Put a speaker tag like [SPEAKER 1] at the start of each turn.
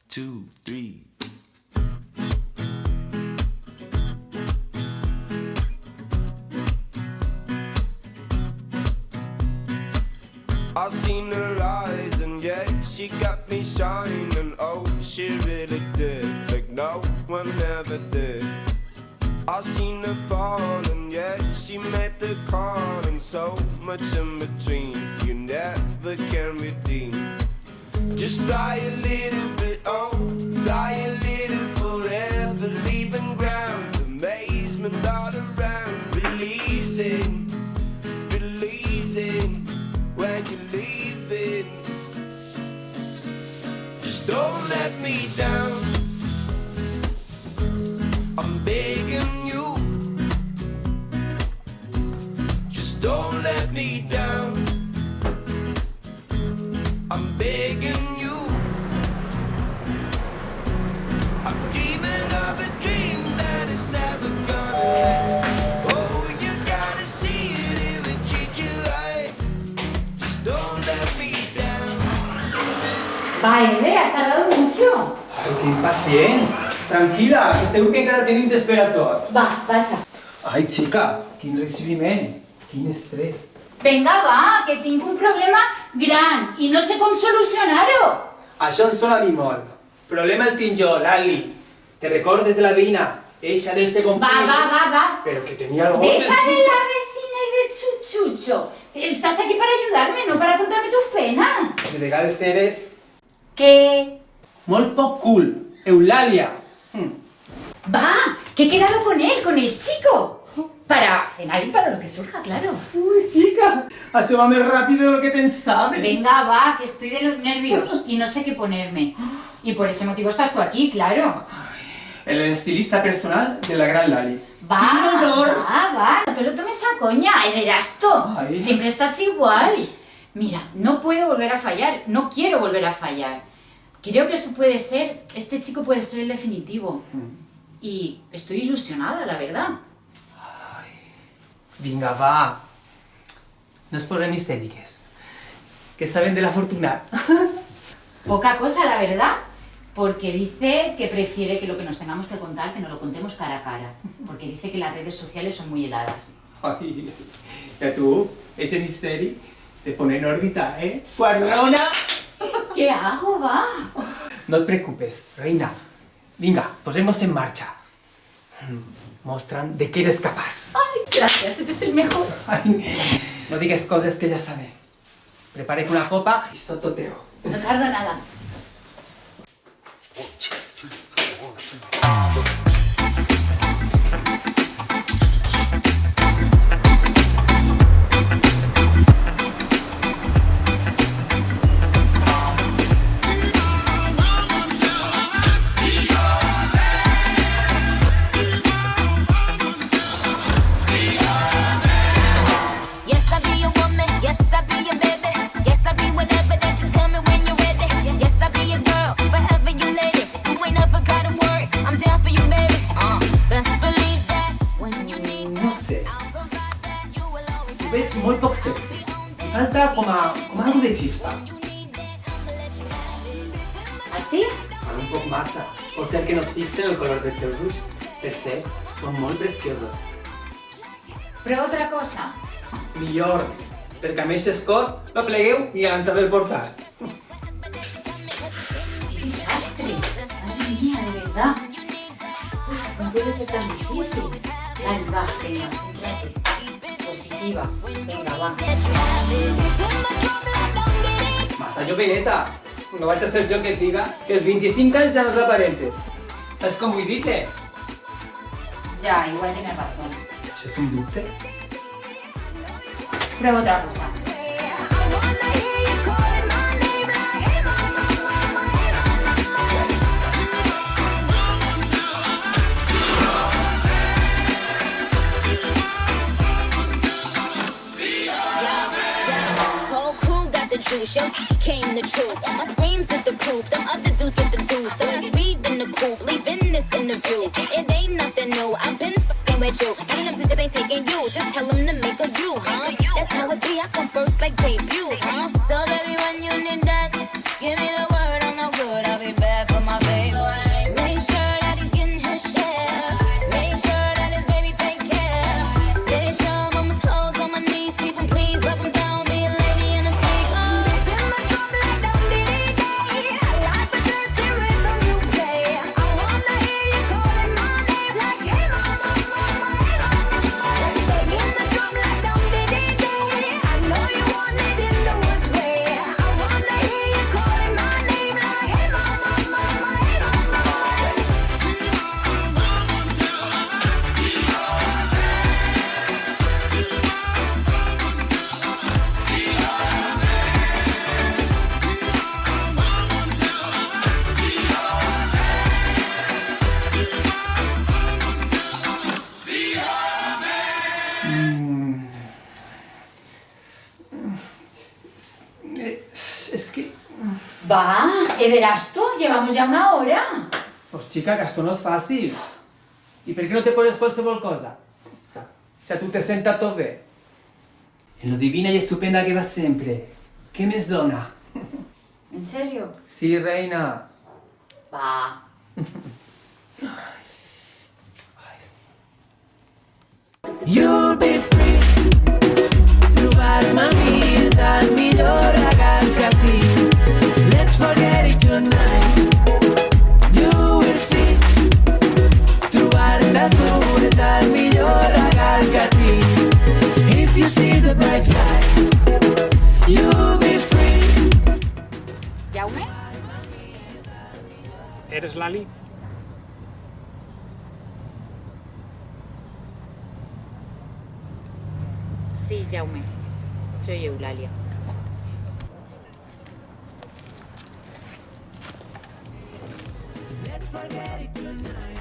[SPEAKER 1] 2, 3. I seen her eyes and yeah, she got me shining. Oh, she really did, like no one ever did. I seen her falling, yeah, she made the call, and so much in between you never can redeem. Just fly a little bit, oh, fly a little forever, leaving ground, amazement all around, releasing, releasing, when you're leaving. Just don't let me down, I'm begging you. Just don't let me down, I'm begging you. I'm dreaming of a dream that is never gonna end. Oh, you gotta see it if it treats you right. Just don't let me down.
[SPEAKER 2] Vale, has tardado mucho.
[SPEAKER 3] Ai, que impacient! Tranquil·la, que segur que encara tenim d'espera tot.
[SPEAKER 2] Va, passa.
[SPEAKER 3] Ai, xica, quin recibiment, quin estrès.
[SPEAKER 2] Vinga, va, que tinc un problema gran i no sé com solucionar-ho.
[SPEAKER 3] Això em sona a mi molt. Problema el tinc jo, l'Ali. Te recordes de la veïna? Eixa del segon
[SPEAKER 2] Va,
[SPEAKER 3] pis.
[SPEAKER 2] va.
[SPEAKER 3] Pero que tenía algo
[SPEAKER 2] Deja de
[SPEAKER 3] del
[SPEAKER 2] la vecina y de chuchucho. Estás aquí para ayudarme, no para contarme tus penas.
[SPEAKER 3] De vegades eres
[SPEAKER 2] ¿Qué?
[SPEAKER 3] molt poc cool. Eulàlia.
[SPEAKER 2] Va, que he quedado con él, con el chico. Para cenar y para lo que surja, claro.
[SPEAKER 3] Uy, chica, això va més ràpid de lo que pensava.
[SPEAKER 2] Venga, va, que estoy de los nervios y no sé qué ponerme. Y por ese motivo estás tú aquí, claro.
[SPEAKER 3] El estilista personal de la gran Lali.
[SPEAKER 2] Va,
[SPEAKER 3] ¡Qué honor!
[SPEAKER 2] va, no te lo tomes a coña, Everasto.
[SPEAKER 3] Ay.
[SPEAKER 2] Siempre estás igual. Mira, no puedo volver a fallar, no quiero volver a fallar. Creo que este chico puede ser el definitivo. Y estoy ilusionada, la verdad.
[SPEAKER 3] Vinga, va. No es posem histèriques. Que saben de la fortuna.
[SPEAKER 2] Poca cosa, la verdad, porque dice que prefiere que lo que nos tengamos que contar, que nos lo contemos cara a cara. Porque dice que las redes sociales son muy heladas.
[SPEAKER 3] Ai, i a tu, ese misteri te pone en òrbita, eh? Guardona!
[SPEAKER 2] ¿Qué hago, va?
[SPEAKER 3] No et preocupes, reina. Vinga, posemos en marcha. Mostran de qué eres capaz.
[SPEAKER 2] Ay, gracias, eres el mejor.
[SPEAKER 3] Ay, no digas cosas que ya sabe. Prepare una copa y sototeo.
[SPEAKER 2] No tardo nada.
[SPEAKER 4] Yes, I'll be your woman. Yes, I'll be your baby. Yes, I'll be whatever that you tell me when you're ready. Yes, I'll be your girl, forever your lady. You ain't never gotta worry. I'm down for you, baby. Best believe that when you need
[SPEAKER 3] No sé,
[SPEAKER 4] I'll provide that. You will always
[SPEAKER 3] ho veig molt poc sexy. Li falta com algo de chispa.
[SPEAKER 2] ¿Así?
[SPEAKER 3] Un poc massa. O ser que no es fixen el color dels teus ulls. Per cert, són molt preciosos.
[SPEAKER 2] Pero otra cosa.
[SPEAKER 3] Millor, perquè a més escot lo plegueu i a l'entrada del portal.
[SPEAKER 2] ¡Qué desastre! Madre mía, de verdad. Uf, no puede ser tan difícil. Dale, va, venga, céntrate. Positiva. Venga, va.
[SPEAKER 3] Massa joveneta. No vaig a ser jo que et diga que els 25 anys ja no s'aparentes. Saps com vull dir-te?
[SPEAKER 2] Ya, igual tienes razón.
[SPEAKER 3] Això és un dubte.
[SPEAKER 2] Prueba otra cosa.
[SPEAKER 4] Whole crew got the juice, yo came the truth. My screams is the proof, them other dudes get the deuce. So it's weed in the coop, leaving this interview. It ain't nothing new, I've been fucking with you. And them bitches ain't taking you, just tell them to make a you, huh? That's how it be, I come first like debuts, huh? So baby, when you need that, give me the word, I'm no good, I'll be bad for my
[SPEAKER 2] Va, verás tú, llevamos ya una hora.
[SPEAKER 3] Pues chica, que esto no es fácil. ¿Y por qué no te pones qualsevol cosa? Si a tu te senta tot bé. En lo divina y estupenda que vas siempre. ¿Qué me dona?
[SPEAKER 2] ¿En serio?
[SPEAKER 3] Sí, reina.
[SPEAKER 2] Va.
[SPEAKER 5] You'll be free. Trobar-me a mi és el millor regal que tinc. Let's forget it tonight. You will see. Trobar-te a tu és el millor regal que tinc. If you see the bright side, you'll be free.
[SPEAKER 2] ¿Jaume?
[SPEAKER 6] ¿Eres Lali?
[SPEAKER 2] Sí, Jaume. Soy Eulalia.
[SPEAKER 5] Let's forget it tonight.